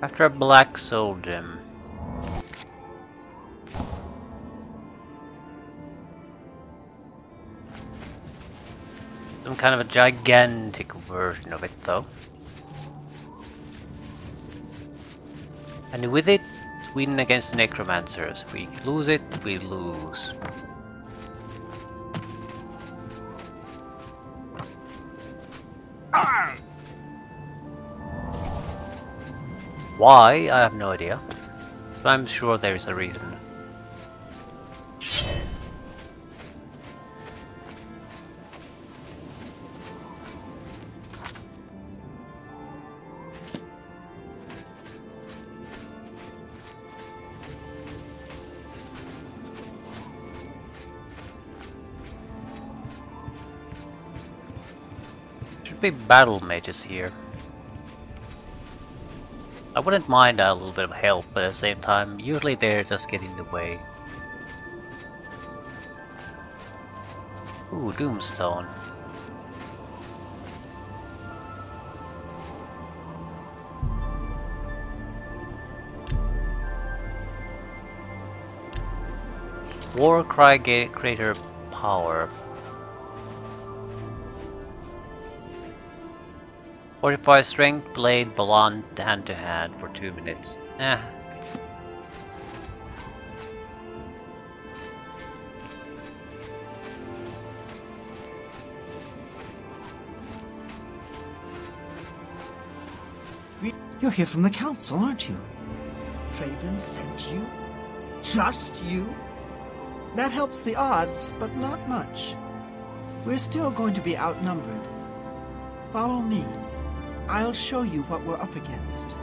After a black soul gem. Some kind of a gigantic version of it though. And with it, win against necromancers. If we lose it, we lose. Why? I have no idea. But I'm sure there's a reason. Should be battle mages here. I wouldn't mind a little bit of help, but at the same time, usually they're just getting in the way. Ooh, Doomstone. Warcry greater power. 45 strength, blade, blunt, hand to hand for 2 minutes. Eh. You're here from the council, aren't you? Traven sent you? Just you? That helps the odds, but not much. We're still going to be outnumbered. Follow me. I'll show you what we're up against.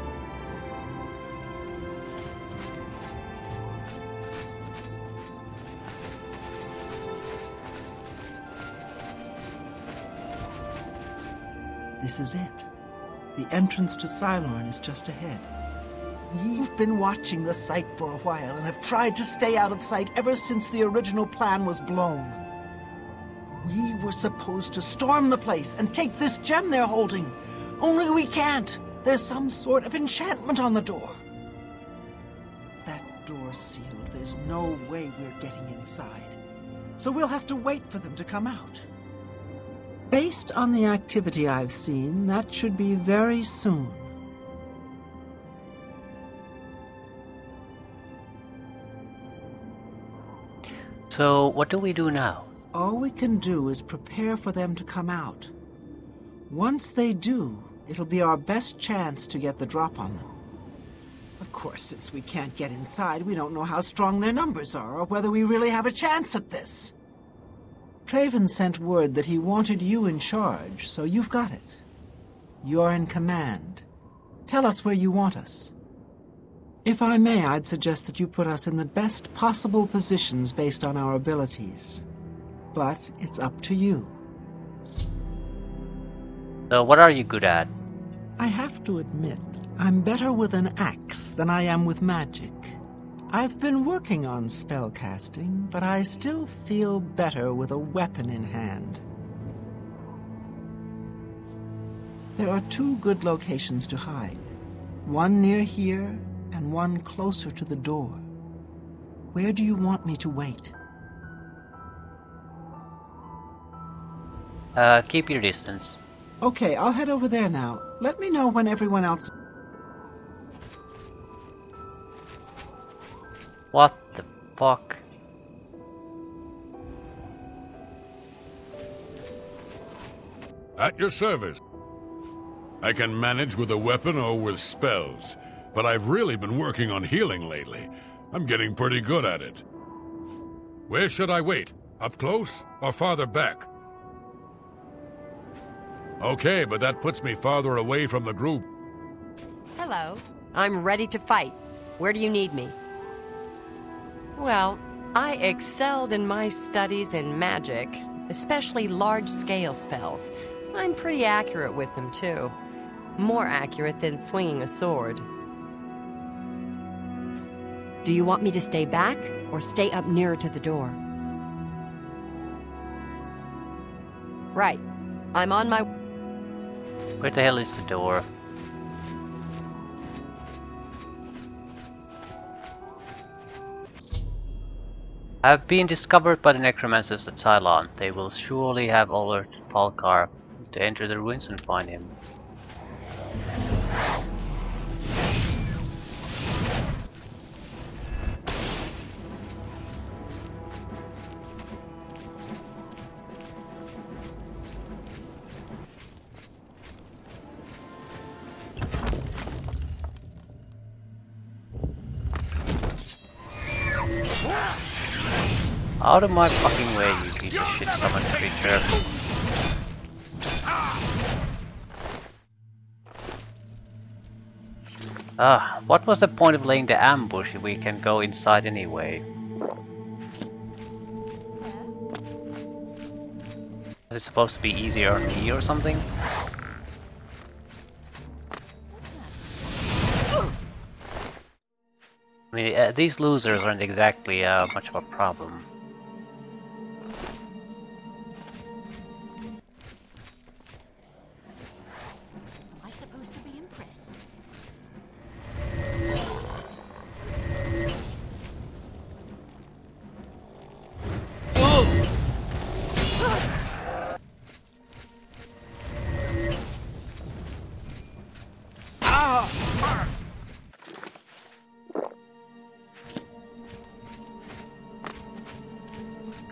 This is it. The entrance to Cylorn is just ahead. We've been watching the site for a while and have tried to stay out of sight ever since the original plan was blown. We were supposed to storm the place and take this gem they're holding. Only we can't. There's some sort of enchantment on the door. That door's sealed. There's no way we're getting inside. So we'll have to wait for them to come out. Based on the activity I've seen, that should be very soon. So, what do we do now? All we can do is prepare for them to come out. Once they do, it'll be our best chance to get the drop on them. Of course, since we can't get inside, we don't know how strong their numbers are or whether we really have a chance at this. Traven sent word that he wanted you in charge, so you've got it. You're in command. Tell us where you want us. If I may, I'd suggest that you put us in the best possible positions based on our abilities. But it's up to you. So what are you good at? I have to admit, I'm better with an axe than I am with magic. I've been working on spellcasting, but I still feel better with a weapon in hand. There are 2 good locations to hide. One near here, and one closer to the door. Where do you want me to wait? Keep your distance. Okay, I'll head over there now. Let me know when everyone else... What the fuck? At your service. I can manage with a weapon or with spells, but I've really been working on healing lately. I'm getting pretty good at it. Where should I wait? Up close or farther back? Okay, but that puts me farther away from the group. Hello. I'm ready to fight. Where do you need me? Well, I excelled in my studies in magic, especially large-scale spells. I'm pretty accurate with them, too. More accurate than swinging a sword. Do you want me to stay back or stay up nearer to the door? Right. I'm on my... Where the hell is the door? Have been discovered by the necromancers at Cylon. They will surely have alerted Palkar to enter the ruins and find him. Out of my fucking way, you piece of shit summoned creature. Ah, what was the point of laying the ambush if we can go inside anyway? Is it supposed to be easier on me or something? I mean, these losers aren't exactly much of a problem. Am I supposed to be impressed?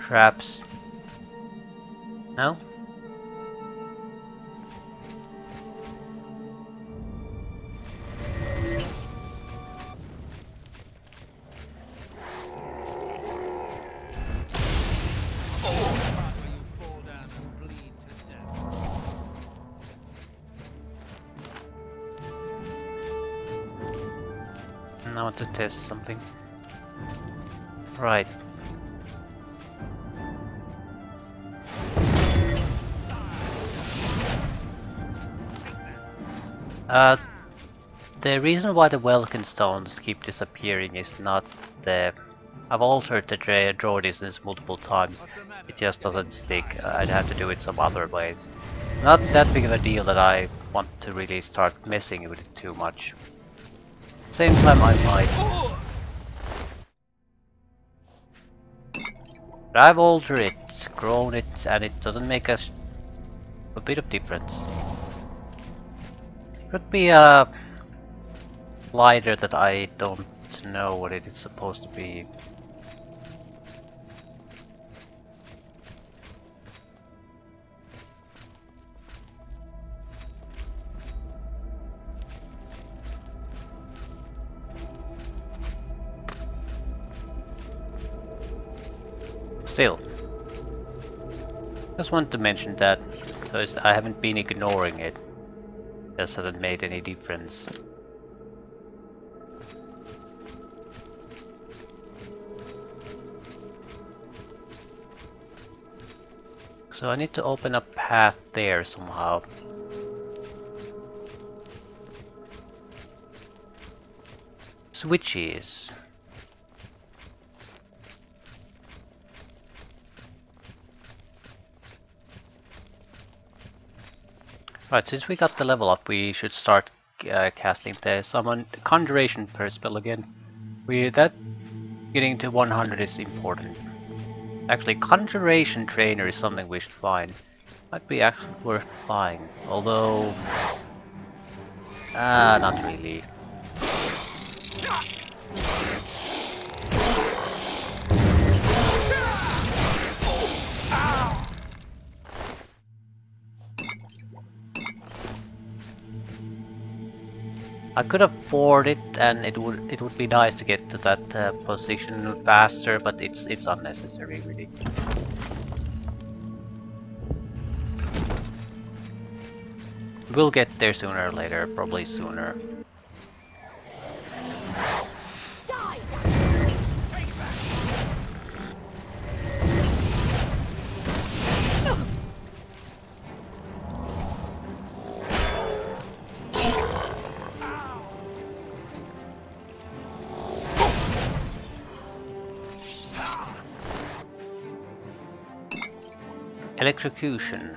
Traps. No? I want to test something. Right. The reason why the Welkin stones keep disappearing is not the... I've altered the draw distance multiple times, it just doesn't stick. I'd have to do it some other ways. Not that big of a deal that I want to really start messing with it too much. Same time I might. But I've altered it, grown it, and it doesn't make a bit of difference. Could be a glider that I don't know what it is supposed to be. Still, just want to mention that, so I haven't been ignoring it. Just hasn't made any difference. So I need to open a path there somehow. Switches. Right, since we got the level up, we should start casting the summon conjuration per spell again. That getting to 100 is important. Actually, conjuration trainer is something we should find. Might be actually worth buying, although not really. I could afford it, and it would be nice to get to that position faster, but it's unnecessary, really. We'll get there sooner or later, probably sooner. Electrocution.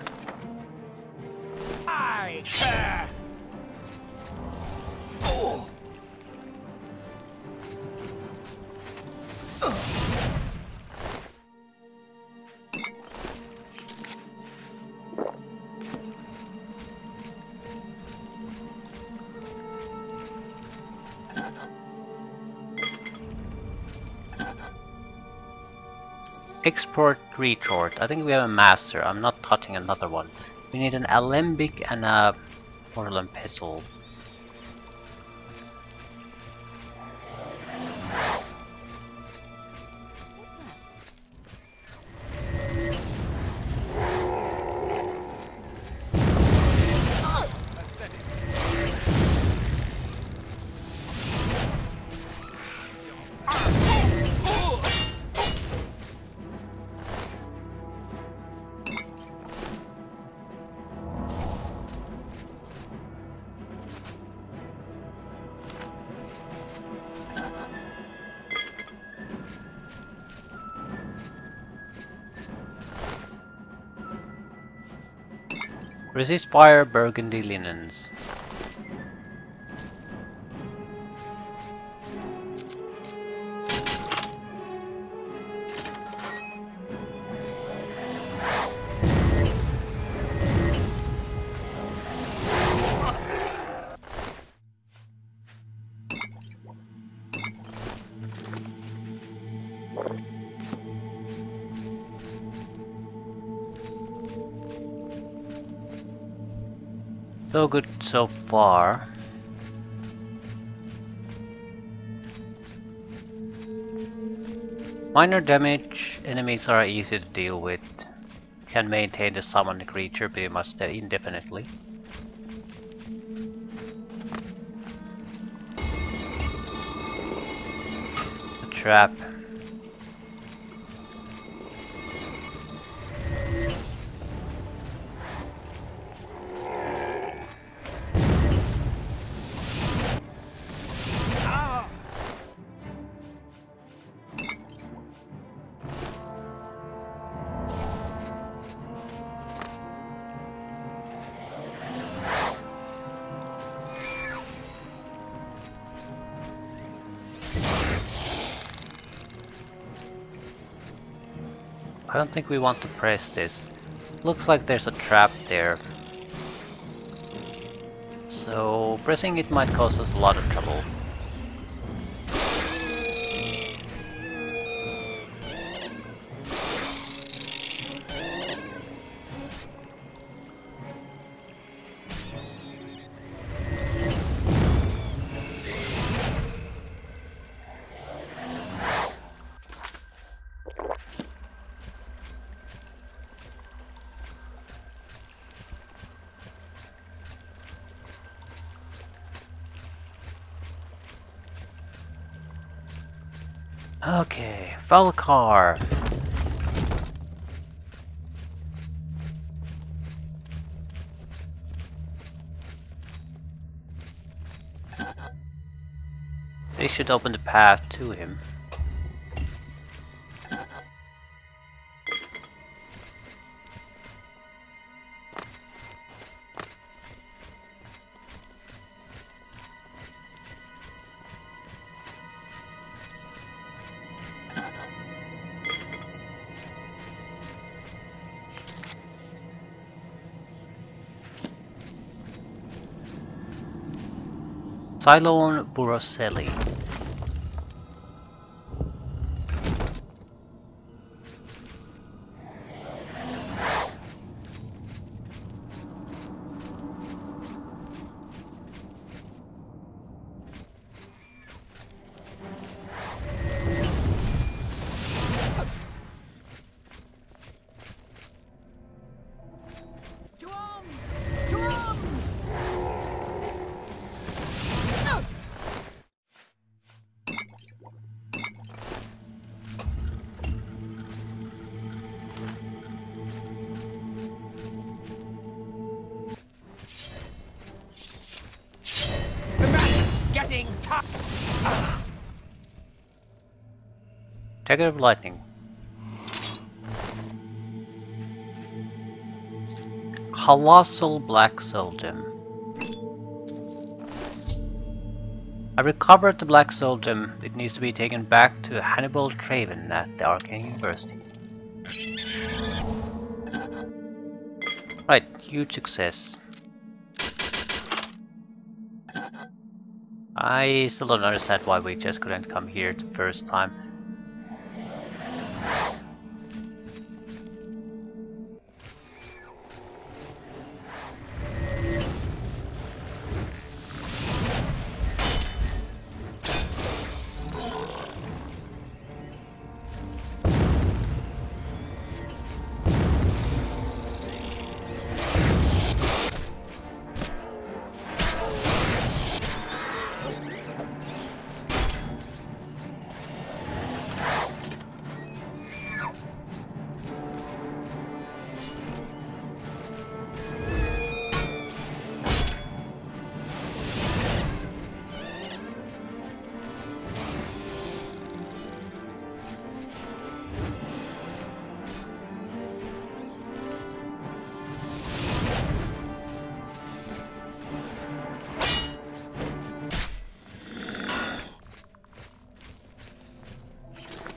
Export retort. I think we have a master. I'm not touching another one. We need an alembic and a porcelain pestle. Resist fire, burgundy linens. So good so far. Minor damage, enemies are easy to deal with. Can maintain the summoned creature pretty much indefinitely. A trap. I don't think we want to press this. Looks like there's a trap there. So pressing it might cause us a lot of trouble. Okay, Falcar. They should open the path to him. Cylone Buroselli. To arms! To arms! The match getting tough. Dagger of Lightning. Colossal Black Soul Gem. I recovered the Black Soul Gem. It needs to be taken back to Hannibal Traven at the Arcane University. Right, huge success. I still don't understand why we just couldn't come here the first time.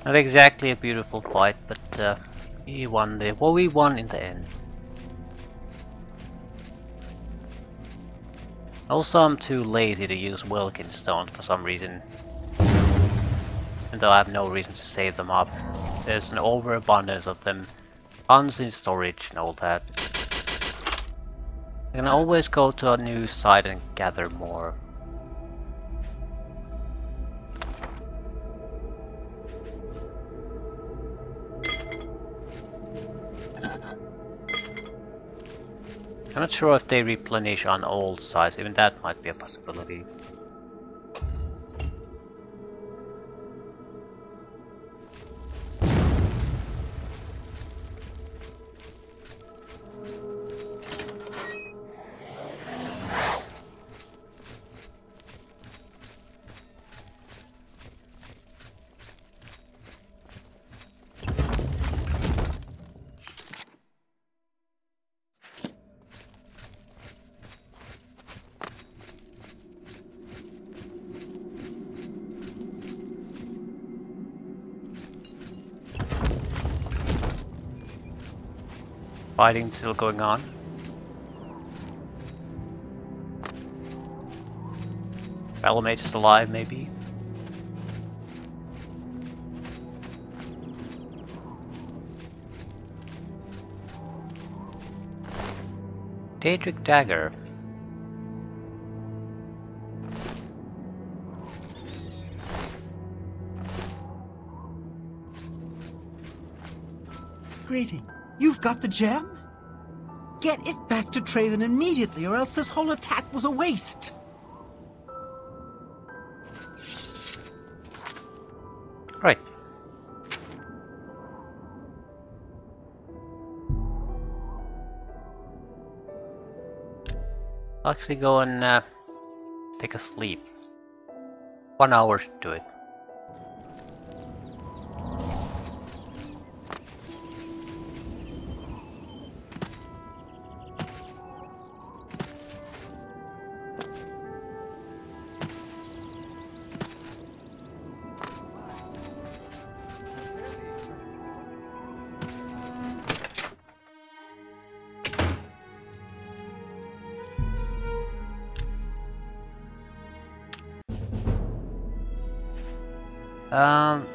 Not exactly a beautiful fight, but we won we won in the end. Also, I'm too lazy to use Wilkin stones for some reason. Even though I have no reason to save them up. There's an overabundance of them. Tons in storage and all that. I can always go to a new site and gather more. I'm not sure if they replenish on old sites, even that might be a possibility. Fighting still going on. Battlemate is alive, maybe. Daedric Dagger. Greeting. You've got the gem? Get it back to Traven immediately, or else this whole attack was a waste. Right. I'll actually go and take a sleep. 1 hour should do it.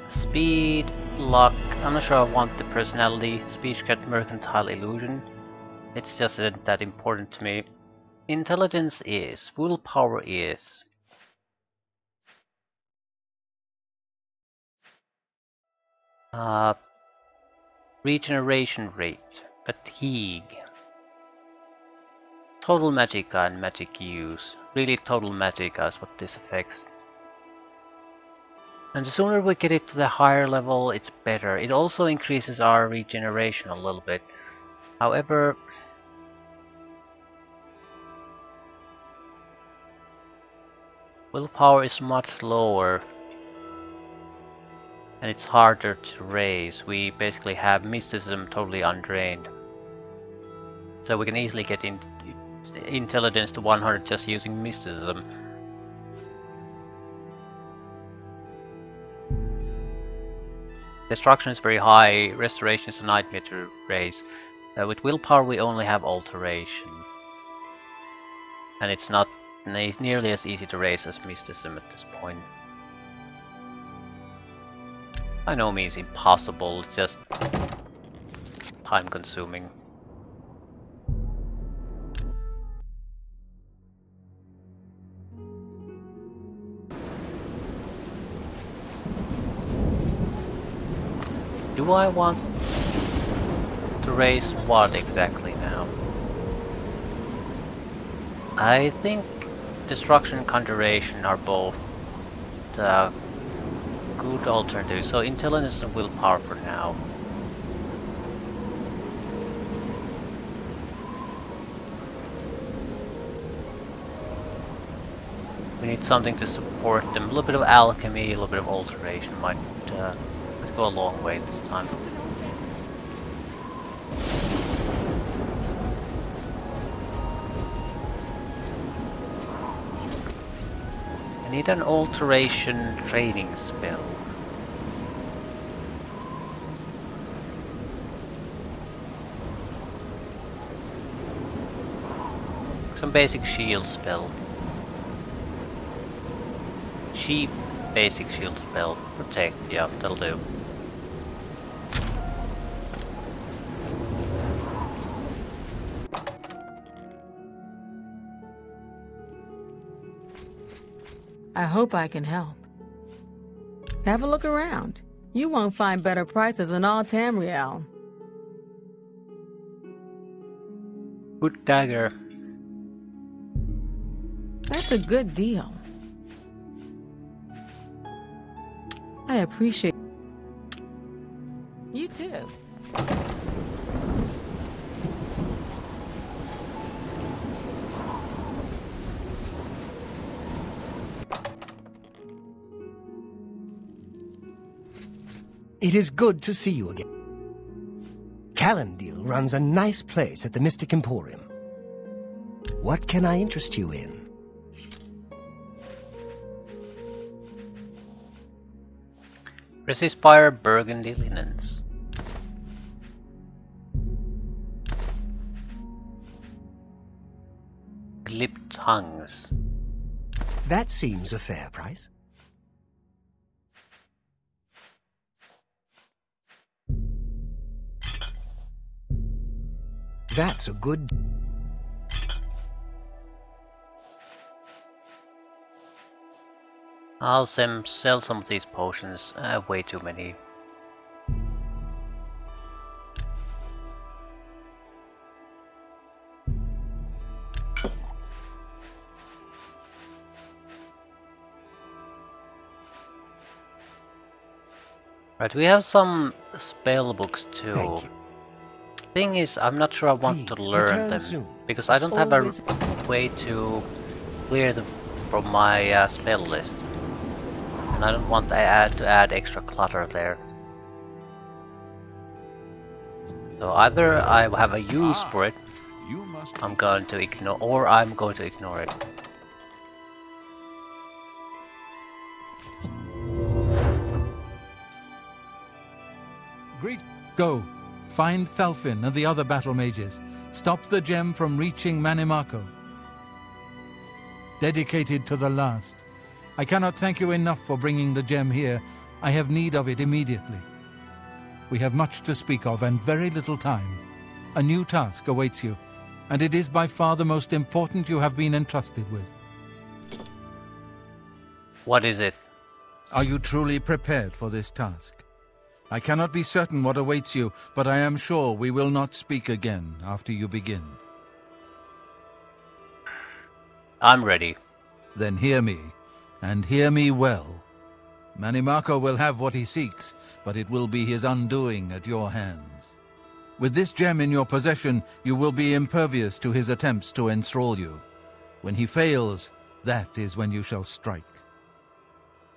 Speed, luck, I'm not sure I want the personality, speech cut mercantile illusion. It's just that important to me. Intelligence is, willpower is. Regeneration rate, fatigue. Total magicka and magic use. Really total magicka is what this affects. And the sooner we get it to the higher level, it's better. It also increases our regeneration a little bit. However, willpower is much lower. And it's harder to raise. We basically have mysticism totally undrained. So we can easily get intelligence to 100 just using mysticism. Destruction is very high, restoration is a nightmare to raise. With willpower we only have alteration. And it's not nearly as easy to raise as mysticism at this point. By no means impossible, it's just time consuming. Do I want to raise what exactly now? I think destruction and conjuration are both good alternatives, so intelligence and willpower for now. We need something to support them. A little bit of alchemy, a little bit of alteration might go a long way this time. I need an alteration training spell. some basic shield spell. Cheap basic shield spell. Protect, yeah, that'll do. I hope I can help. Have a look around. You won't find better prices in all Tamriel. Good dagger. That's a good deal. I appreciate you too. It is good to see you again. Calendil runs a nice place at the Mystic Emporium. What can I interest you in? Resist-fire burgundy linens. Clipped tongues. That seems a fair price. That's a good... I'll sell some of these potions. I have way too many. Right, we have some spell books too. Thank you. Thing is, I'm not sure I want to Please, learn return them soon. because I It's don't have a always- way to clear them from my spell list, and I don't want to add extra clutter there. So either I have a use for it, You must I'm going to ignore, or I'm going to ignore it. Great. Go. Find Thalfin and the other battle mages. Stop the gem from reaching Mannimarco. Dedicated to the last. I cannot thank you enough for bringing the gem here. I have need of it immediately. We have much to speak of and very little time. A new task awaits you, and it is by far the most important you have been entrusted with. What is it? Are you truly prepared for this task? I cannot be certain what awaits you, but I am sure we will not speak again after you begin. I'm ready. Then hear me, and hear me well. Mannimarco will have what he seeks, but it will be his undoing at your hands. With this gem in your possession, you will be impervious to his attempts to enthrall you. When he fails, that is when you shall strike.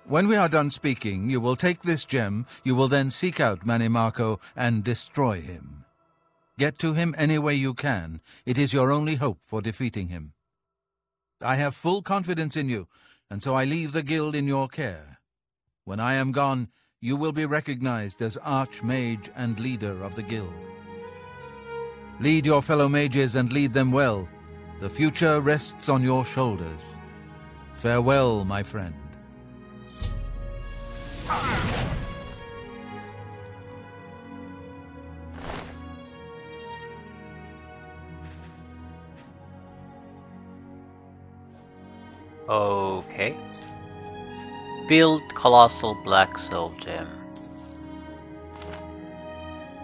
When we are done speaking, you will take this gem, you will then seek out Mannimarco and destroy him. Get to him any way you can. It is your only hope for defeating him. I have full confidence in you, and so I leave the guild in your care. When I am gone, you will be recognized as Archmage and leader of the guild. Lead your fellow mages and lead them well. The future rests on your shoulders. Farewell, my friend. Okay. Build Colossal Black Soul Gem.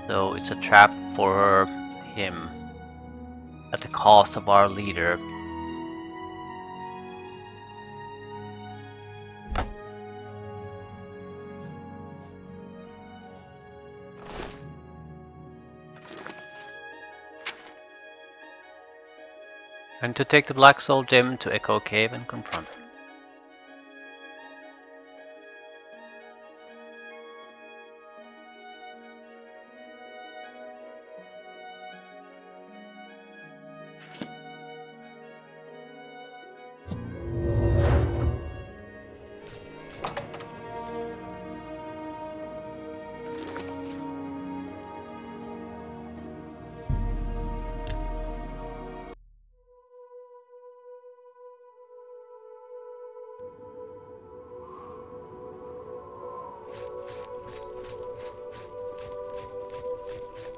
So it's a trap for him at the cost of our leader. And to take the Black Soul Gem to Echo Cave and confront him.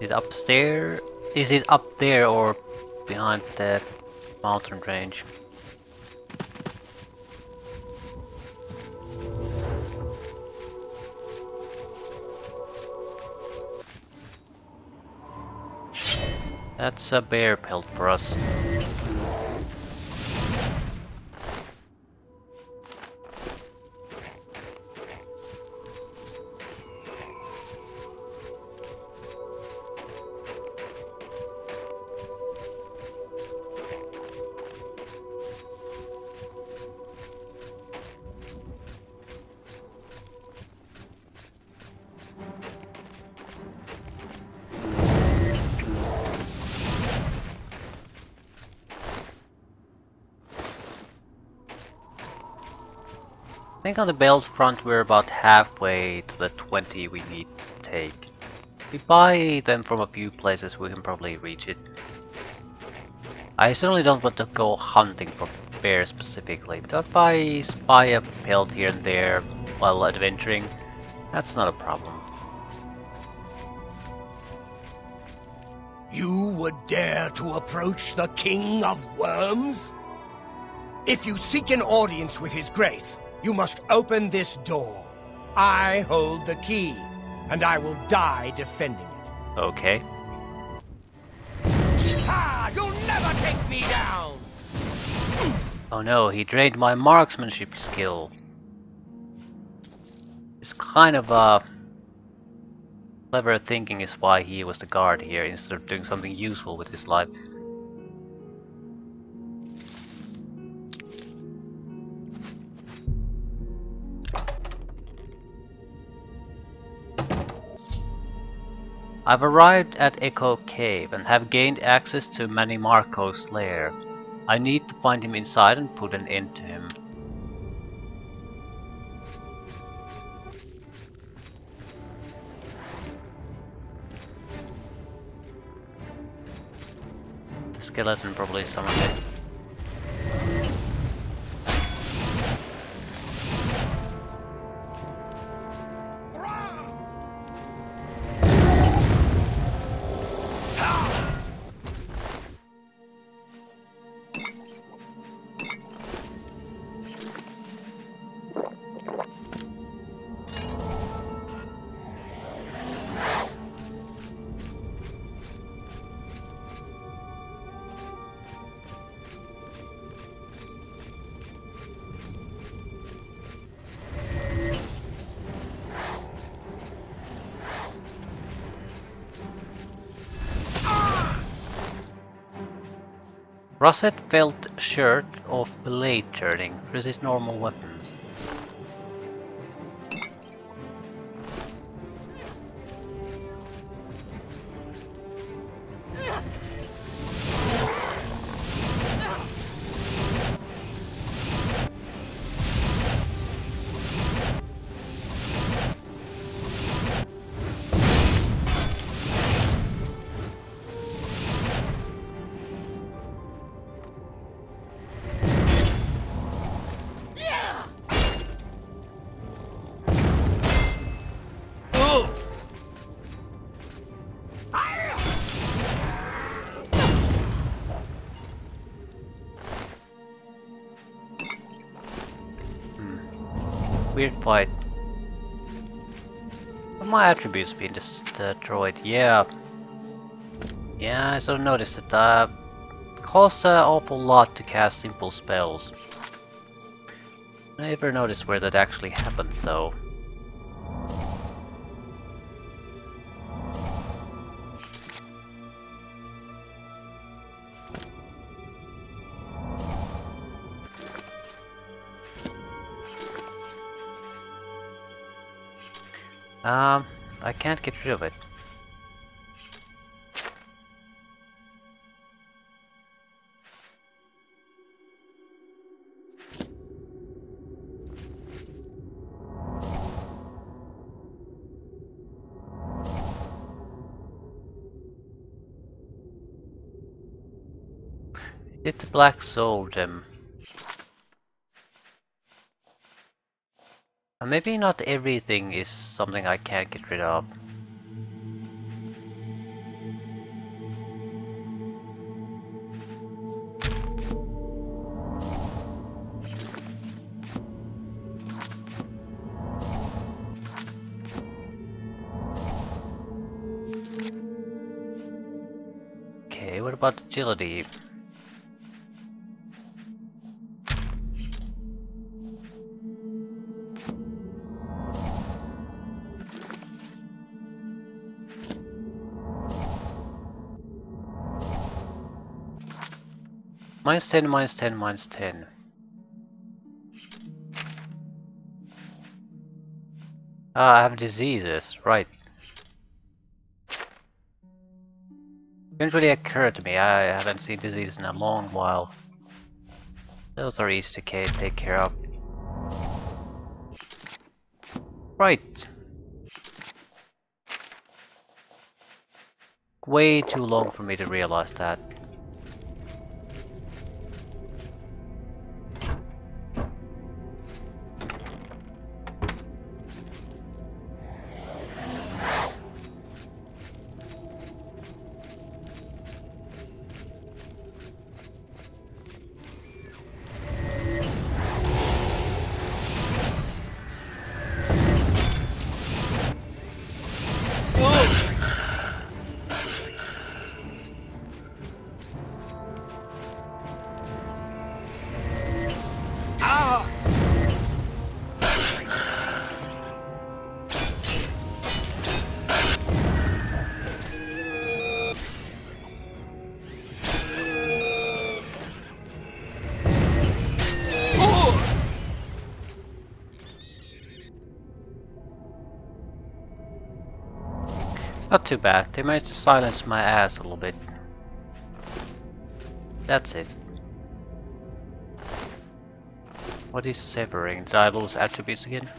Is it upstairs? Is it up there or behind the mountain range? That's a bear pelt for us. I think on the belt front we're about halfway to the 20 we need to take. If we buy them from a few places we can probably reach it. I certainly don't want to go hunting for bears specifically, but if I buy a pelt here and there while adventuring, that's not a problem. You would dare to approach the King of Worms? If you seek an audience with His Grace, you must open this door. I hold the key, and I will die defending it. Okay. Ha! You'll never take me down! Oh no, he drained my marksmanship skill. It's kind of clever thinking is why he was the guard here instead of doing something useful with his life. I've arrived at Echo Cave and have gained access to Mannimarco's lair. I need to find him inside and put an end to him. The skeleton probably summoned it. Russet felt shirt of blade turning, resist normal weapons. Weird fight. Have my attributes been destroyed? Yeah. Yeah, I sort of noticed that it costs an awful lot to cast simple spells. I never noticed where that actually happened though. I can't get rid of it. Did the black soul gem? Maybe not everything is something I can't get rid of. about agility? -10, -10, -10. Ah, I have diseases, right. Didn't really occur to me, I haven't seen disease in a long while. Those are easy to take care of. Right. Way too long for me to realize that. Not too bad, they managed to silence my ass a little bit. That's it. What is severing? Did I lose attributes again?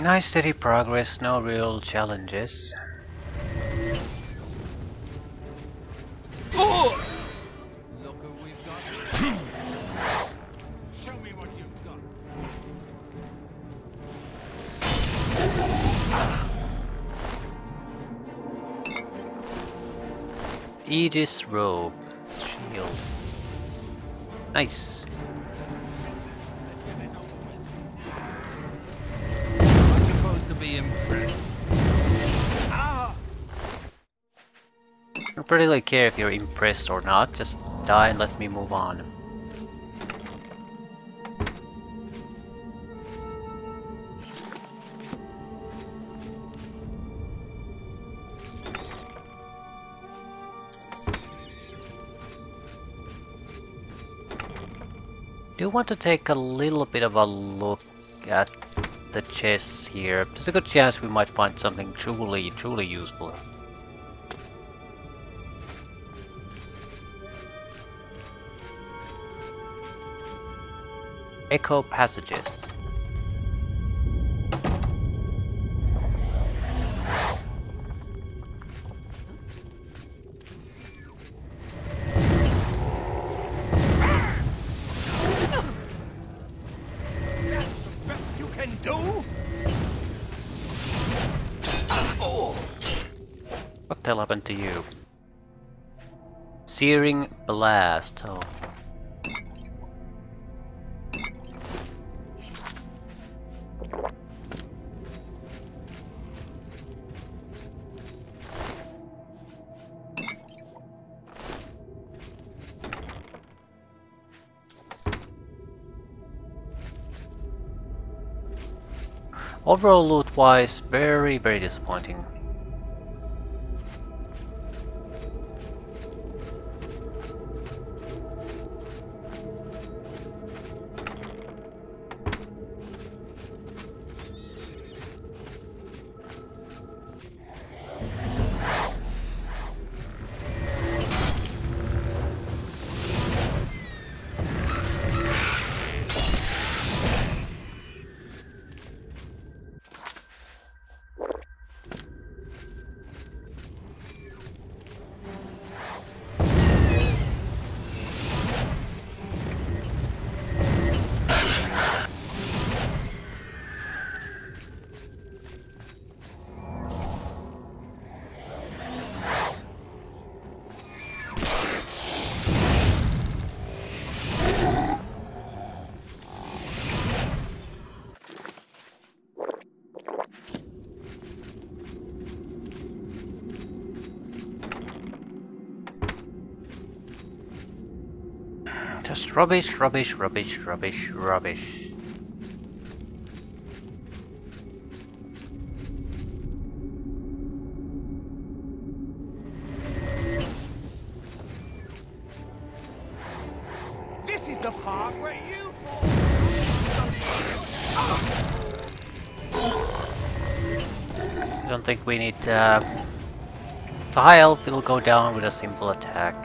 Nice steady progress, no real challenges. Look who we've got. Show me what you've got. Aegis robe, shield. Nice. Be impressed. I don't particularly care if you're impressed or not, just die and let me move on. Do want to take a little bit of a look at the chests here. There's a good chance we might find something truly useful. Echo passages. What the hell happened to you? Searing blast. Oh. Overall loot wise, very disappointing. Just rubbish, rubbish, rubbish, rubbish, rubbish. This is the part where you I don't think we need the high elf will go down with a simple attack.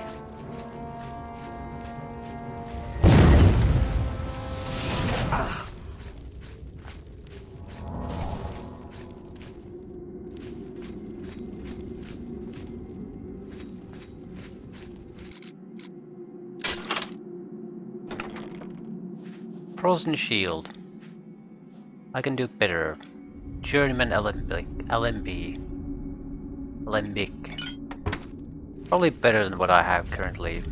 Frozen Shield. I can do better. Journeyman Alembic. Probably better than what I have currently.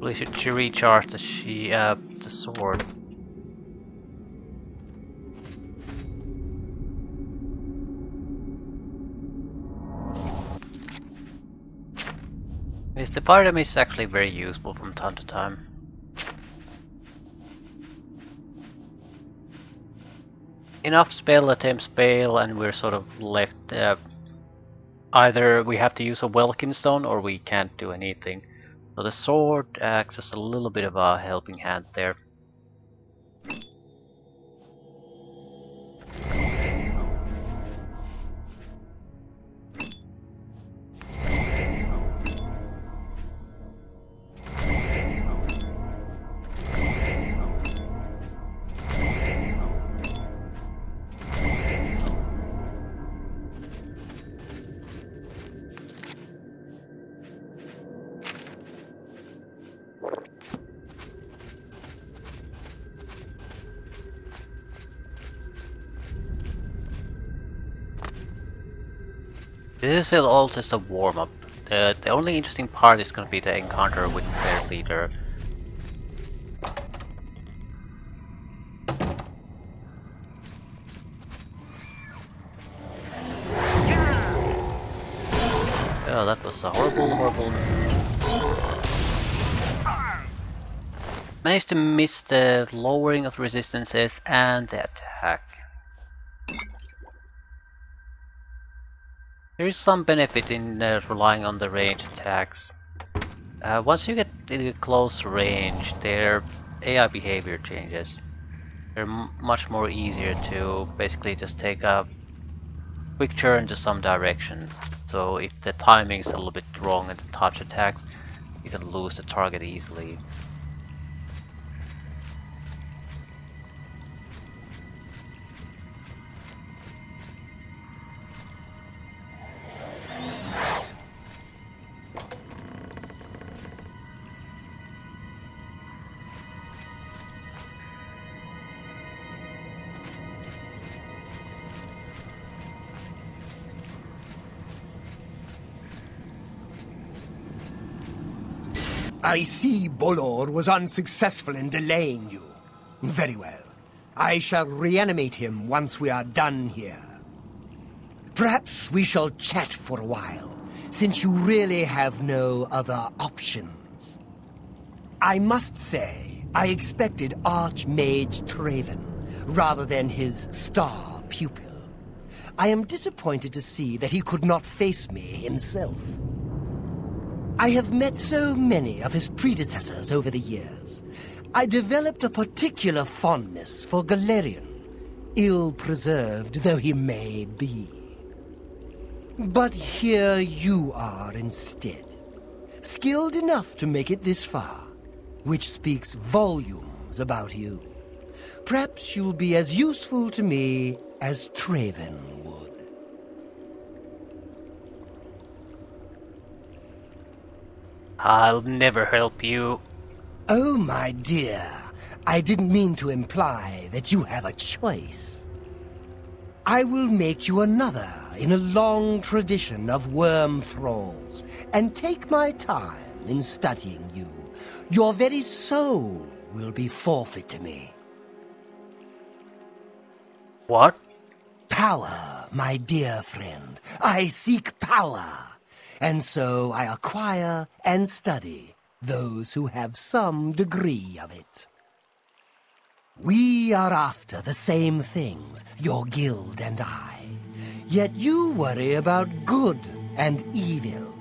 We should recharge the sword. Yes, the fire damage is actually very useful from time to time. Enough spell attempts fail and we're sort of left either we have to use a Welkin Stone or we can't do anything. So the sword acts as a little bit of a helping hand there. This is still all just a warm-up. The only interesting part is going to be the encounter with their leader. Oh, that was a horrible... Managed to miss the lowering of resistances and the attack. There is some benefit in relying on the range attacks. Once you get in close range, their AI behavior changes. They're much more easier to basically just take a quick turn to some direction. So if the timing is a little bit wrong and the touch attacks, you can lose the target easily. I see Bolor was unsuccessful in delaying you. Very well. I shall reanimate him once we are done here. Perhaps we shall chat for a while, since you really have no other options. I must say, I expected Archmage Traven, rather than his star pupil. I am disappointed to see that he could not face me himself. I have met so many of his predecessors over the years. I developed a particular fondness for Galerion, ill-preserved though he may be. But here you are instead, skilled enough to make it this far, which speaks volumes about you. Perhaps you'll be as useful to me as Traven would. I'll never help you. Oh, my dear, I didn't mean to imply that you have a choice. I will make you another in a long tradition of worm thralls, and take my time in studying you. Your very soul will be forfeit to me. What? Power, my dear friend. I seek power. And so I acquire and study those who have some degree of it. We are after the same things, your guild and I. Yet you worry about good and evil,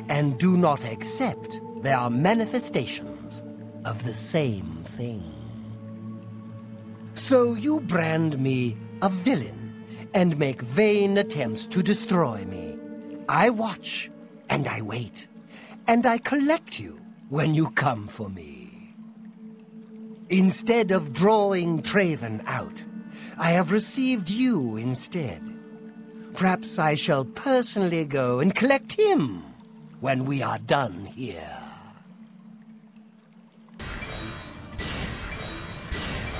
and do not accept they are manifestations of the same thing. So you brand me a villain, and make vain attempts to destroy me. I watch, and I wait, and I collect you when you come for me. Instead of drawing Traven out, I have received you instead. Perhaps I shall personally go and collect him when we are done here.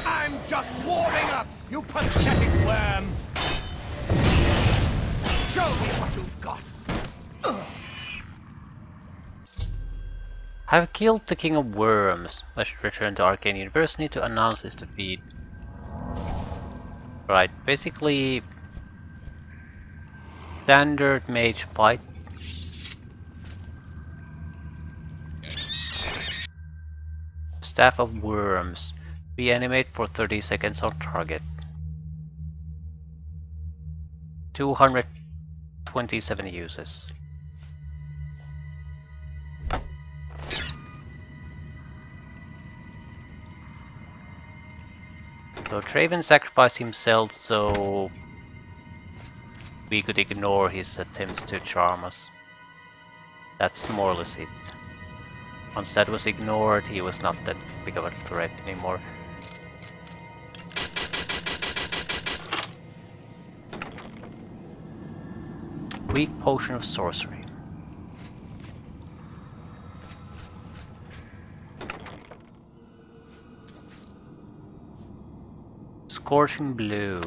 I'm just warming up, you pathetic worm! Show me what you've got! I've killed the King of Worms. I should return to Arcane University to announce his defeat. Right, basically... standard mage fight. Staff of Worms. Reanimate for 30 seconds on target. 227 uses. So Traven sacrificed himself so we could ignore his attempts to charm us. That's more or less it. Once that was ignored, he was not that big of a threat anymore. Weak potion of sorcery. Scorching blue.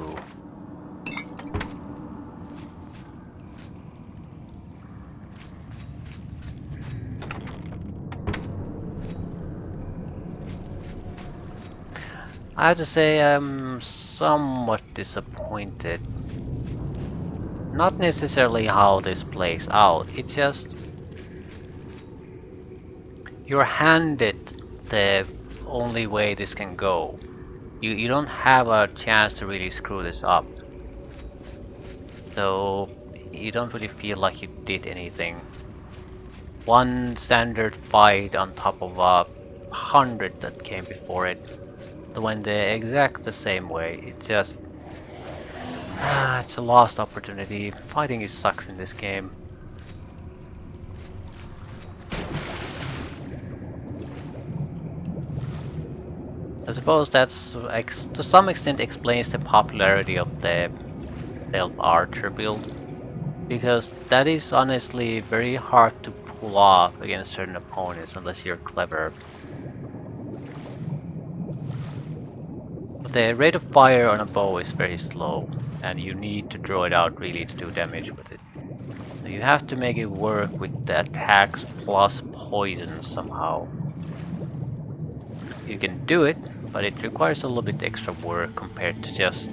I have to say I'm somewhat disappointed. Not necessarily how this plays out, it's just you're handed the only way this can go. You don't have a chance to really screw this up. So you don't really feel like you did anything. One standard fight on top of 100 that came before it. That went the exact the same way. It just it's a lost opportunity. Fighting is sucks in this game. I suppose that's to some extent explains the popularity of the Elf Archer build, because that is honestly very hard to pull off against certain opponents unless you're clever. The rate of fire on a bow is very slow, and you need to draw it out really to do damage with it. So you have to make it work with the attacks plus poison somehow. You can do it, but it requires a little bit extra work compared to just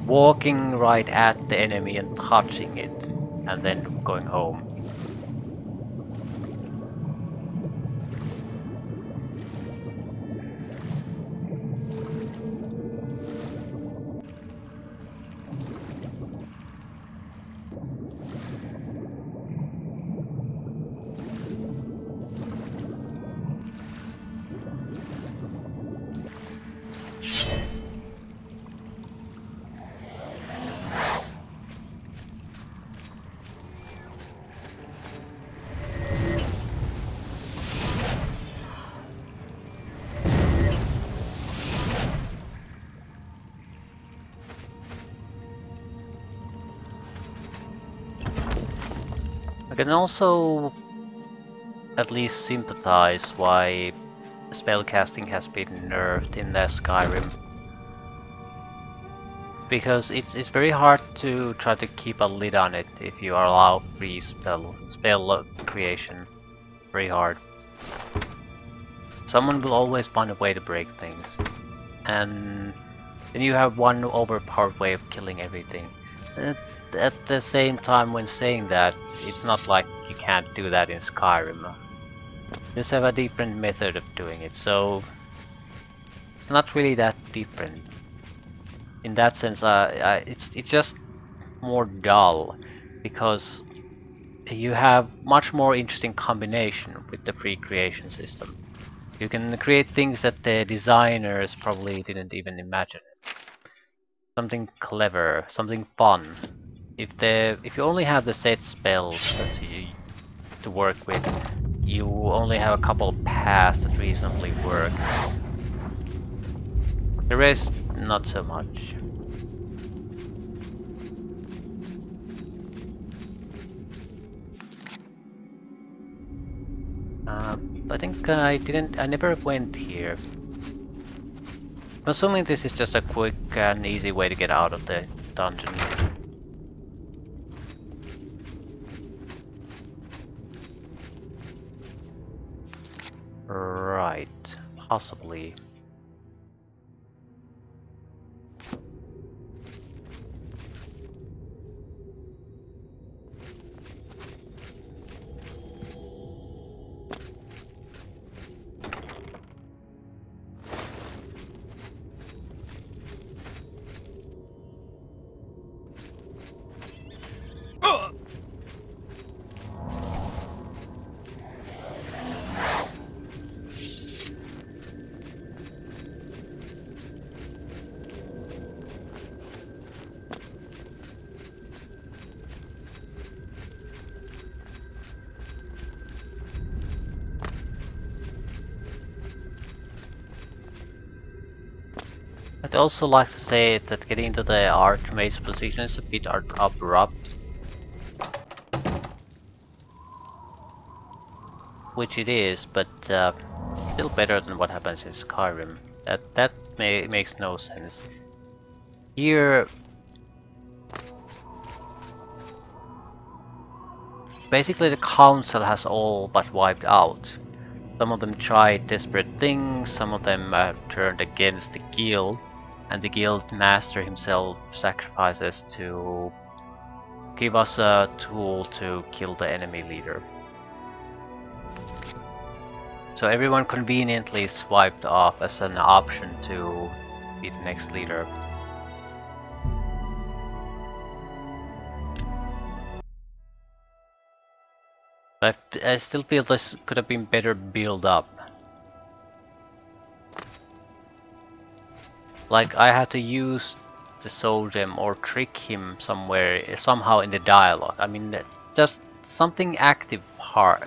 walking right at the enemy and touching it, and then going home. I can also at least sympathize why spellcasting has been nerfed in the Skyrim. Because it's very hard to try to keep a lid on it if you allow free spell creation. Very hard. Someone will always find a way to break things. And then you have one overpowered way of killing everything. At the same time, when saying that, it's not like you can't do that in Skyrim. Just have a different method of doing it, so it's not really that different. In that sense, it's just more dull, because you have much more interesting combination with the free creation system. You can create things that the designers probably didn't even imagine. Something clever, something fun. If you only have the set spells to work with, you only have a couple of paths that reasonably work. The rest, not so much. I think I never went here. I'm assuming this is just a quick and easy way to get out of the dungeon. Right, possibly. I'd also like to say that getting into the Archmage's position is a bit abrupt. Which it is, but still better than what happens in Skyrim. That makes no sense. Here, basically the council has all but wiped out. Some of them tried desperate things, some of them turned against the guild, and the guild master himself sacrifices to give us a tool to kill the enemy leader. So everyone conveniently is wiped off as an option to be the next leader. But I still feel this could have been better built up. Like I had to use the soul gem or trick him somehow in the dialogue. I mean, that's just something active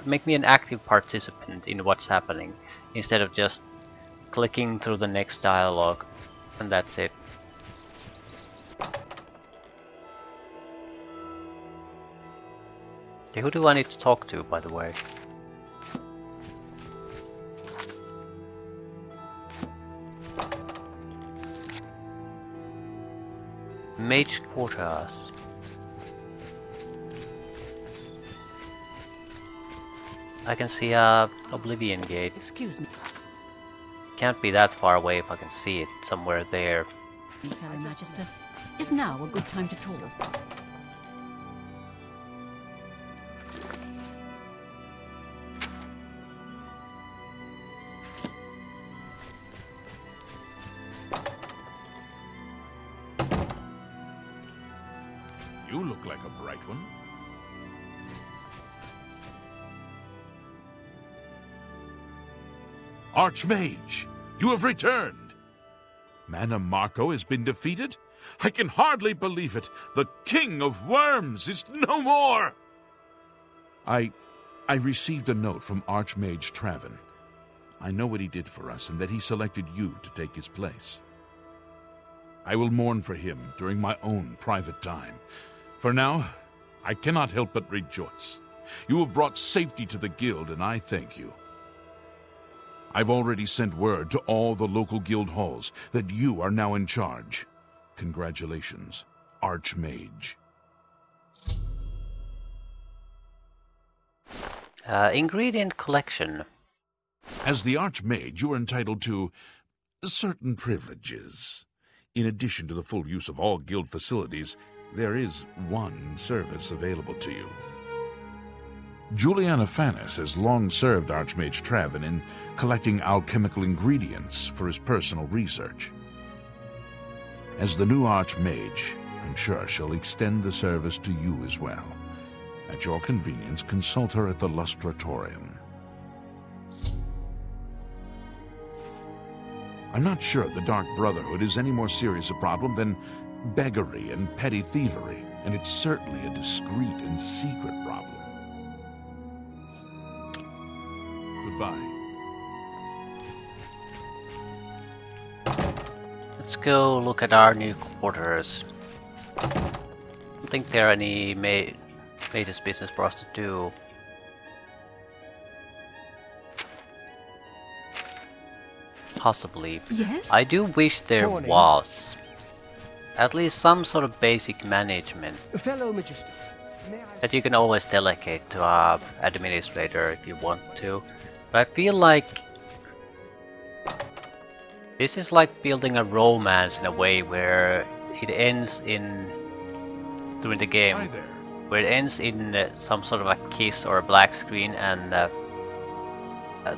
make me an active participant in what's happening instead of just clicking through the next dialogue and that's it. Who do I need to talk to, by the way? Mage quarters. I can see a Oblivion gate. Excuse me. Can't be that far away if I can see it somewhere there. Fellow Magister, is now a good time to talk? You look like a bright one. Archmage, you have returned. Mannimarco has been defeated? I can hardly believe it. The King of Worms is no more. I received a note from Archmage Traven. I know what he did for us and that he selected you to take his place. I will mourn for him during my own private time. For now, I cannot help but rejoice. You have brought safety to the guild, and I thank you. I've already sent word to all the local guild halls that you are now in charge. Congratulations, Archmage. Ingredient collection. As the Archmage, you are entitled to certain privileges. In addition to the full use of all guild facilities, there is one service available to you. Juliana Fanis has long served Archmage Travin in collecting alchemical ingredients for his personal research. As the new Archmage, I'm sure she'll extend the service to you as well. At your convenience, consult her at the Lustratorium. I'm not sure the Dark Brotherhood is any more serious a problem than beggary and petty thievery, and it's certainly a discreet and secret problem. Goodbye. Let's go look at our new quarters. I don't think there are any latest business for us to do. Possibly. Yes? I do wish there was at least some sort of basic management Fellow Majestic, that you can always delegate to a administrator if you want to. But I feel like this is like building a romance in a way where it ends in during the game, Hi there. where it ends in some sort of a kiss or a black screen, and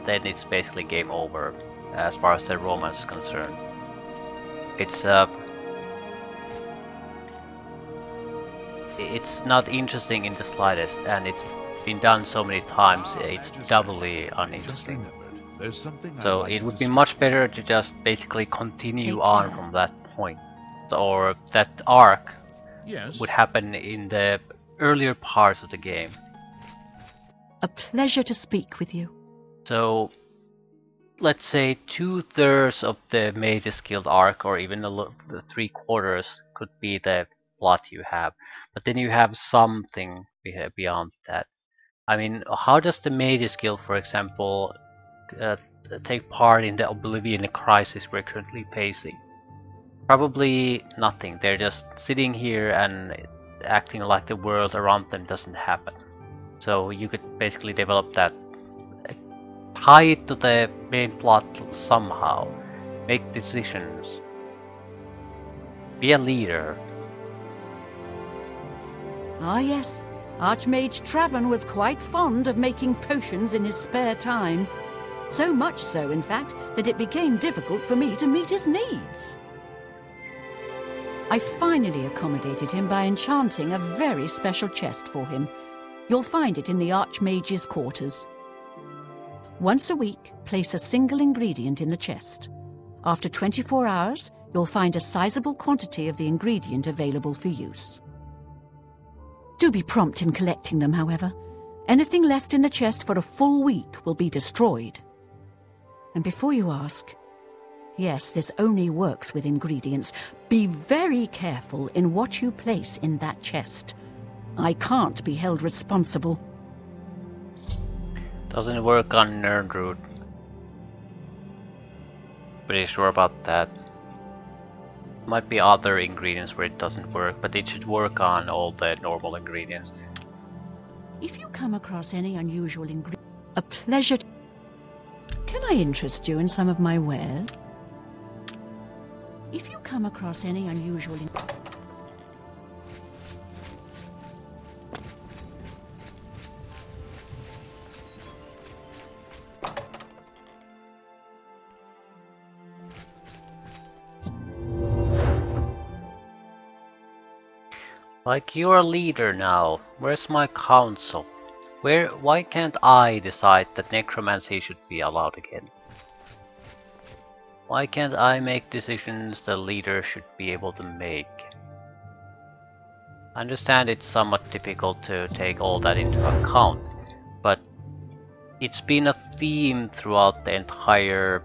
then it's basically game over as far as the romance is concerned. It's not interesting in the slightest, and it's been done so many times, it's doubly Just uninteresting. remembered, there's something I'd So like it to would be discuss. much better to just basically continue Take on care. from that point, or that arc Yes. would happen in the earlier parts of the game. A pleasure to speak with you. So let's say 2/3 of the Mage's Guild arc, or even the 3/4 could be the plot you have, but then you have something beyond that. I mean, how does the Mage's Guild, for example, take part in the Oblivion crisis we're currently facing? Probably nothing. They're just sitting here and acting like the world around them doesn't happen. So you could basically develop that, tie it to the main plot somehow, make decisions, be a leader. Ah, yes. Archmage Travin was quite fond of making potions in his spare time. So much so, in fact, that it became difficult for me to meet his needs. I finally accommodated him by enchanting a very special chest for him. You'll find it in the Archmage's quarters. Once a week, place a single ingredient in the chest. After 24 hours, you'll find a sizable quantity of the ingredient available for use. Do be prompt in collecting them, however. Anything left in the chest for a full week will be destroyed. And before you ask, yes, this only works with ingredients. Be very careful in what you place in that chest. I can't be held responsible. Doesn't work on Nerdroot. Pretty sure about that. Might be other ingredients where it doesn't work, but it should work on all the normal ingredients. If you come across any unusual ingredient, a pleasure. Can I interest you in some of my wares? If you come across any unusual Like, you're a leader now. Where's my council? Why can't I decide that necromancy should be allowed again? Why can't I make decisions the leader should be able to make? I understand it's somewhat difficult to take all that into account, but it's been a theme throughout the entire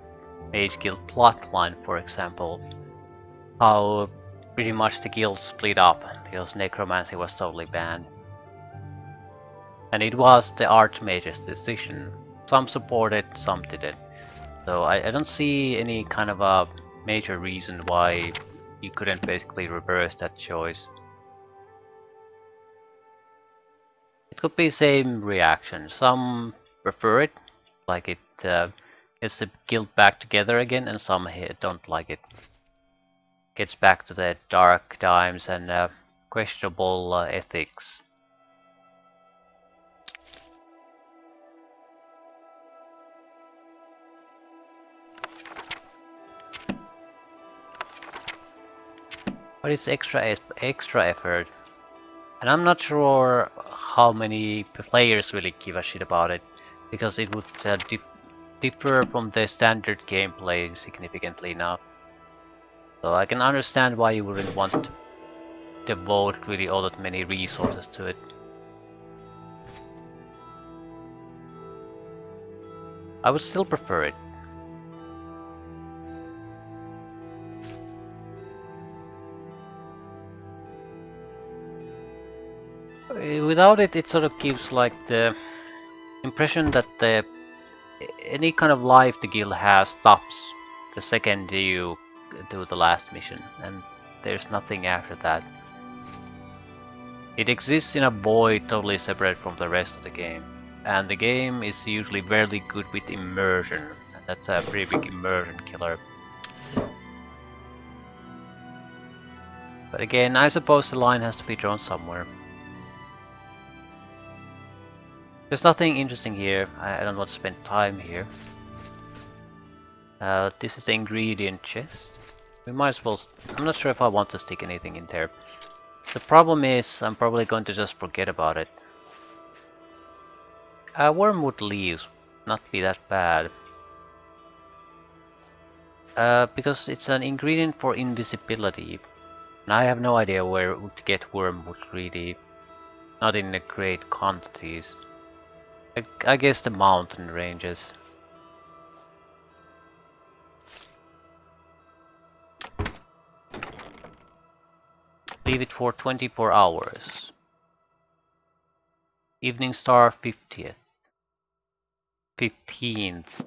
Mage Guild plotline, for example. How pretty much the guild split up because necromancy was totally banned. And it was the Archmage's decision. Some supported, some didn't. So I don't see any kind of a major reason why you couldn't basically reverse that choice. It could be same reaction. Some prefer it, like it gets the guild back together again, and some don't like it. Gets back to the dark times and questionable ethics. But it's extra effort. And I'm not sure how many players really give a shit about it, because it would differ from the standard gameplay significantly enough. So I can understand why you wouldn't want to devote really all that many resources to it. I would still prefer it. Without it, it sort of gives like the impression that any kind of life the guild has stops the second you do the last mission, and there's nothing after that. It exists in a void totally separate from the rest of the game, and the game is usually very good with immersion, and that's a pretty big immersion killer. But again, I suppose the line has to be drawn somewhere. There's nothing interesting here. I don't want to spend time here. This is the ingredient chest. We might as well... I'm not sure if I want to stick anything in there. The problem is I'm probably going to just forget about it. Wormwood leaves not be that bad. Because it's an ingredient for invisibility. And I have no idea where to get wormwood really. Not in the great quantities. I guess the mountain ranges. Leave it for 24 hours. Evening star 50th. 15th.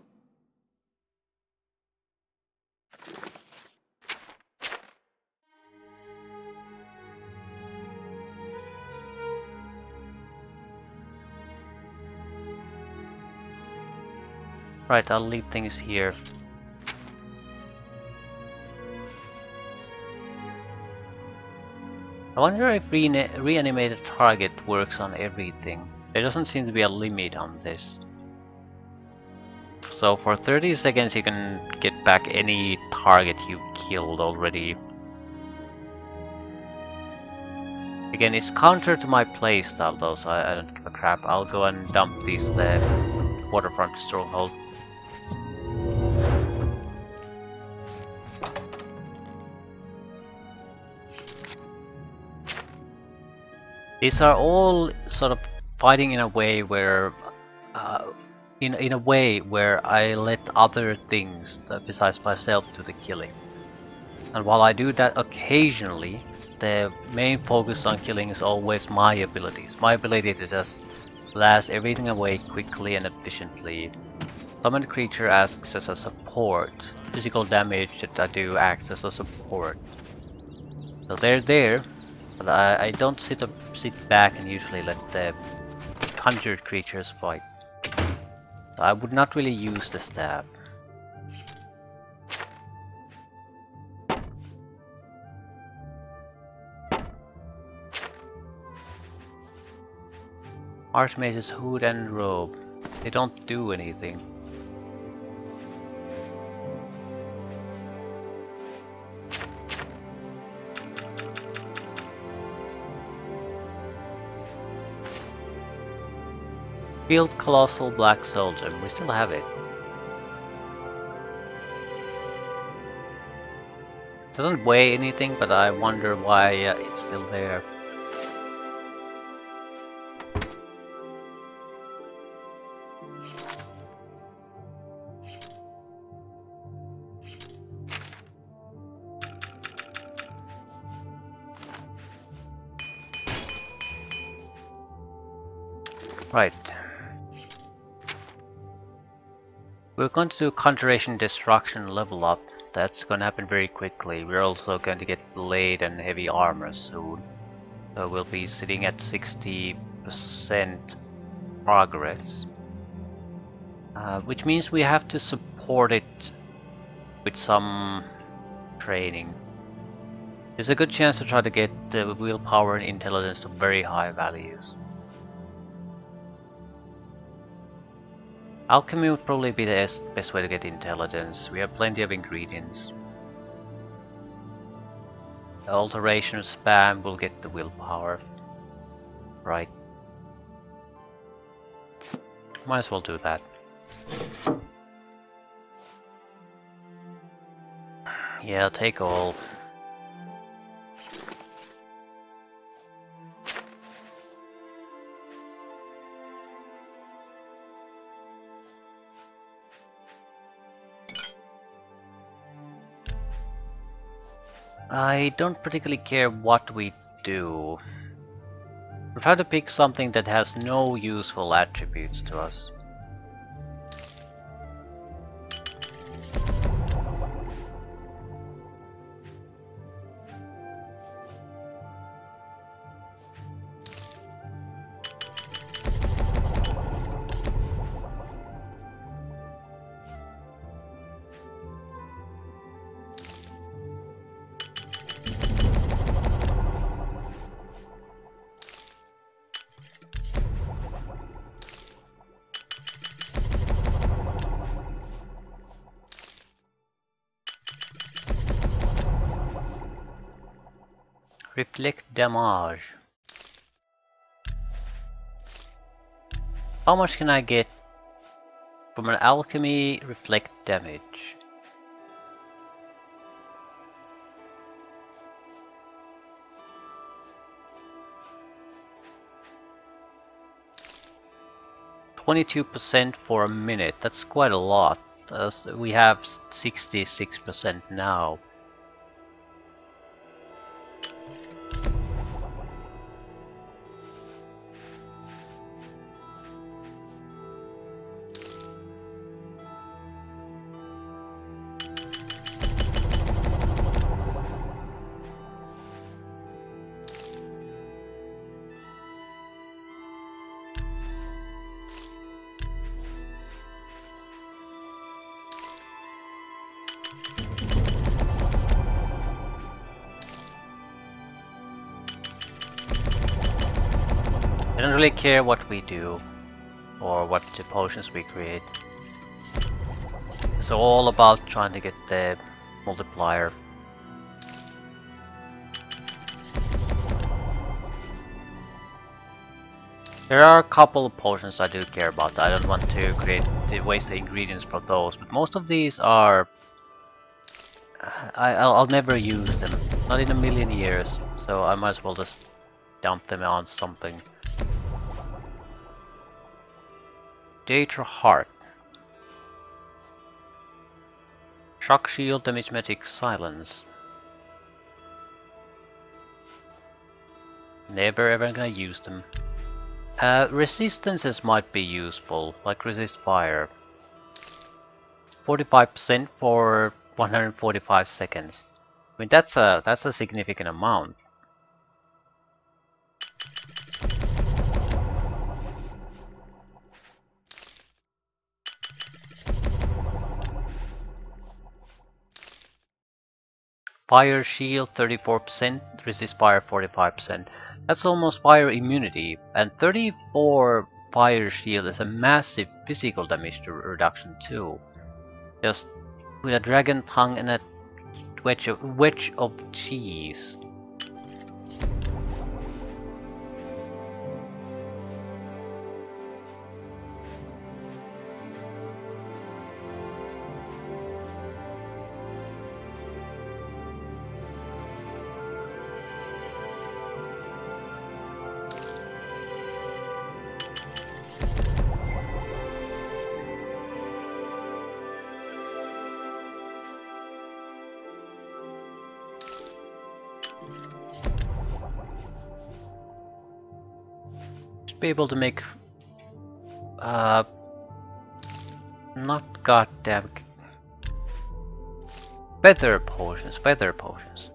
Right, I'll leave things here. I wonder if reanimated target works on everything. There doesn't seem to be a limit on this. So for 30 seconds you can get back any target you killed already. Again, it's counter to my playstyle though, so I don't give a crap. I'll go and dump these waterfront stronghold. These are all sort of fighting in a way where, in a way where I let other things besides myself do the killing. And while I do that occasionally, the main focus on killing is always my abilities. My ability to just blast everything away quickly and efficiently. Summoned creature acts as a support. Physical damage that I do acts as a support. So they're there. But I don't sit back and usually let the conjured creatures fight. So I would not really use the staff. Archmage's hood and robe. They don't do anything. Field Colossal Black Soul Gem, we still have it. Doesn't weigh anything, but I wonder why it's still there. Right. We're going to do Conjuration Destruction level up. That's going to happen very quickly. We're also going to get Blade and Heavy Armor soon. So we'll be sitting at 60% progress. Which means we have to support it with some training. There's a good chance to try to get the willpower and intelligence to very high values. Alchemy would probably be the best way to get intelligence. We have plenty of ingredients. The alteration of spam will get the willpower. Right. Might as well do that. Yeah, take all. I don't particularly care what we do. We'll try to pick something that has no useful attributes to us. Reflect damage. How much can I get from an alchemy reflect damage? %22% for a minute. That's quite a lot. We have 66% now. I don't really care what we do or what the potions we create. It's all about trying to get the multiplier. There are a couple of potions I do care about. I don't want to waste the ingredients for those, but most of these are I'll never use them, not in a million years. So I might as well just dump them on something. Daedra Heart. Shock Shield, Damage Magic, Silence. Never ever gonna use them. Resistances might be useful, like Resist Fire. 45% for 145 seconds. I mean that's a significant amount. Fire Shield 34%, Resist Fire 45%. That's almost fire immunity, and 34 Fire Shield is a massive physical damage reduction too. Just with a dragon tongue and a wedge of cheese. Be able to make Not goddamn. Weather potions, weather potions.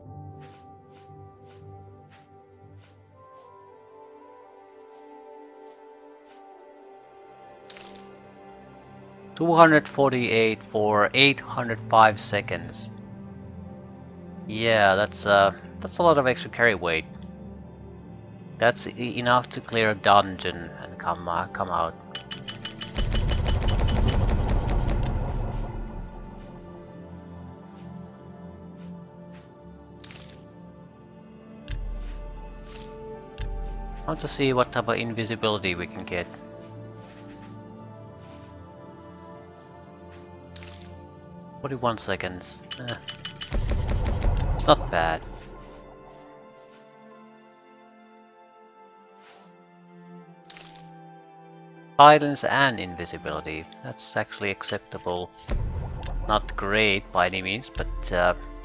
$248 for 805 seconds. Yeah, that's a lot of extra carry weight. That's enough to clear a dungeon and come out. I want to see what type of invisibility we can get. "41 seconds. It's not bad. Silence and invisibility. That's actually acceptable. Not great by any means, but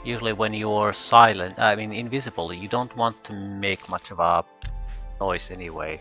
usually when you're silent, I mean invisible, you don't want to make much of a noise anyway.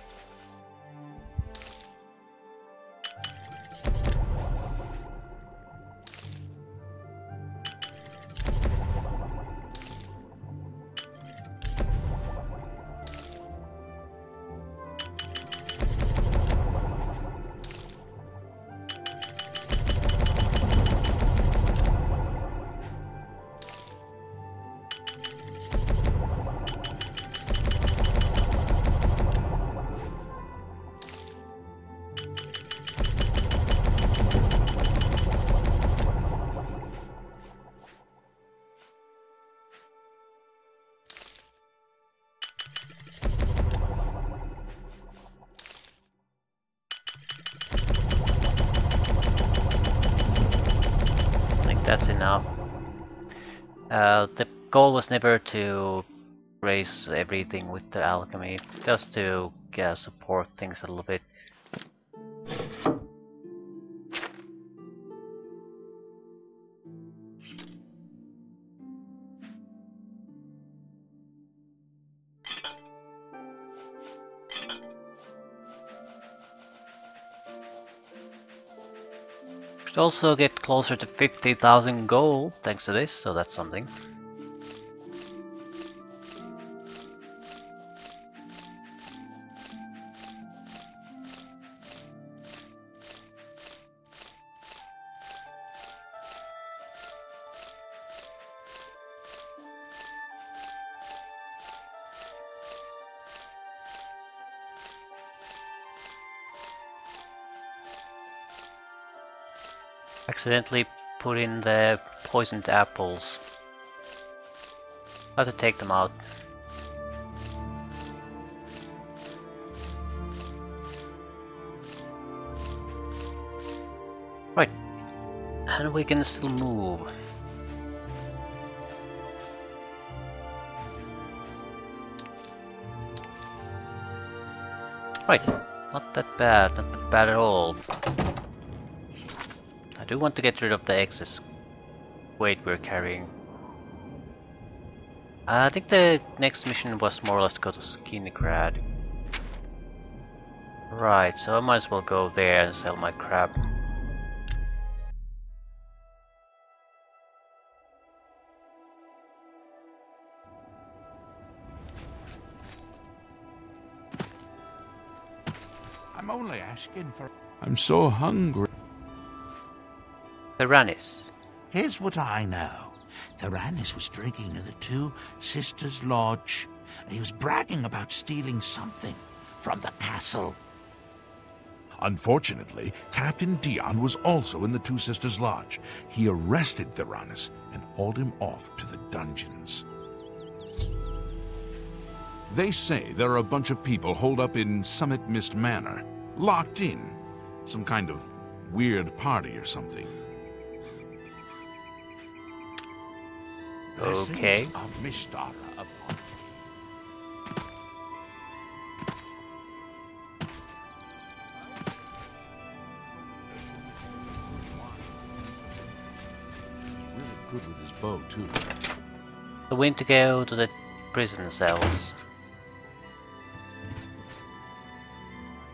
That's enough. The goal was never to raise everything with the alchemy, just to support things a little bit. Also get closer to 50,000 gold thanks to this, so that's something. Accidentally put in the poisoned apples. I have to take them out. Right, and we can still move. Right, not that bad, not that bad at all. I do want to get rid of the excess weight we're carrying. I think the next mission was more or less to go to Skinnygrad. Right, so I might as well go there and sell my crap. I'm only asking for... I'm so hungry. Theranis. Here's what I know. Theranis was drinking in the Two Sisters Lodge. He was bragging about stealing something from the castle. Unfortunately, Captain Dion was also in the Two Sisters Lodge. He arrested Theranis and hauled him off to the dungeons. They say there are a bunch of people holed up in Summit Mist Manor, locked in. Some kind of weird party or something. Okay. Of Mistara upon. He's really good with his bow, too. So we need to go to the prison cells.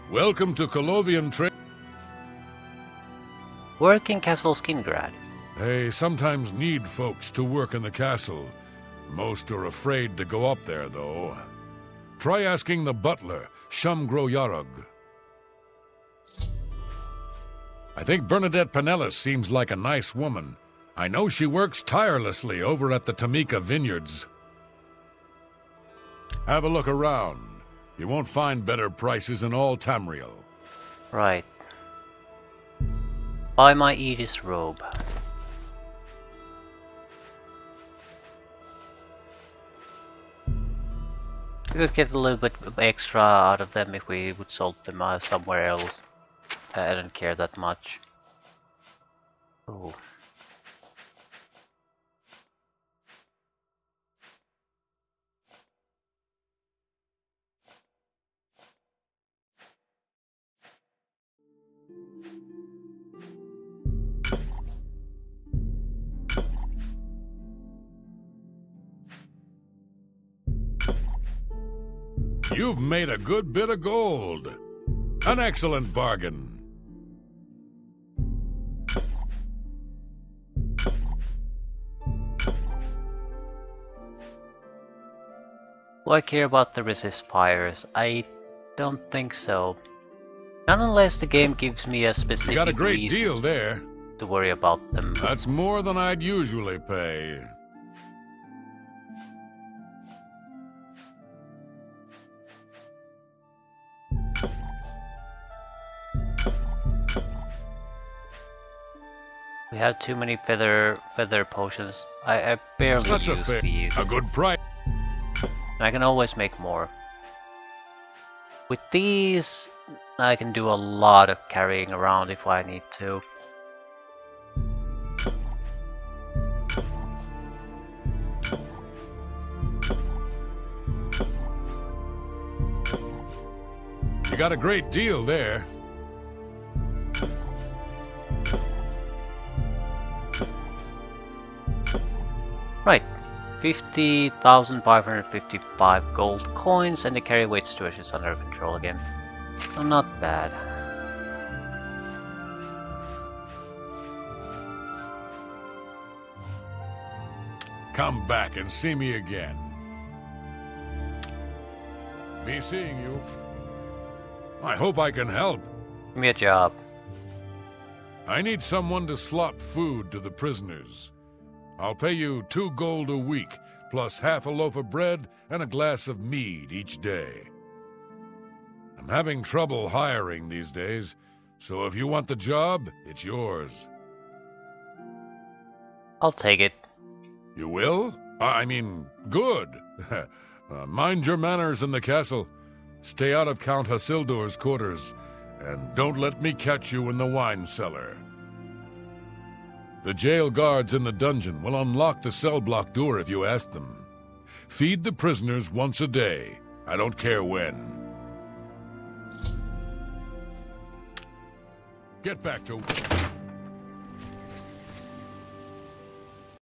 Welcome to Colovian Trade. Work in Castle Skingrad. They sometimes need folks to work in the castle. Most are afraid to go up there, though. Try asking the butler, Shumgro Yarug. I think Bernadette Pinellas seems like a nice woman. I know she works tirelessly over at the Tamika Vineyards. Have a look around. You won't find better prices in all Tamriel. Right. Buy my Edith's robe. We could get a little bit extra out of them if we would sold them somewhere else. I don't care that much. Oh. You've made a good bit of gold. An excellent bargain. Do I care about the resist fires? I don't think so. Not unless the game gives me a specific You got a great reason deal there. to worry about them. That's more than I'd usually pay. We have too many feather potions. I barely That's use these. a good price. And I can always make more. With these, I can do a lot of carrying around if I need to. You got a great deal there. Right. 50,555 gold coins and the carry weight storage is under control again. So not bad. Come back and see me again. Be seeing you. I hope I can help. Give me a job. I need someone to slot food to the prisoners. I'll pay you 2 gold a week, plus half a loaf of bread and a glass of mead each day. I'm having trouble hiring these days, so if you want the job, it's yours. I'll take it. You will? I mean, good. Mind your manners in the castle. Stay out of Count Hasildur's quarters, and don't let me catch you in the wine cellar. The jail guards in the dungeon will unlock the cell block door if you ask them. Feed the prisoners once a day. I don't care when. Get back to work.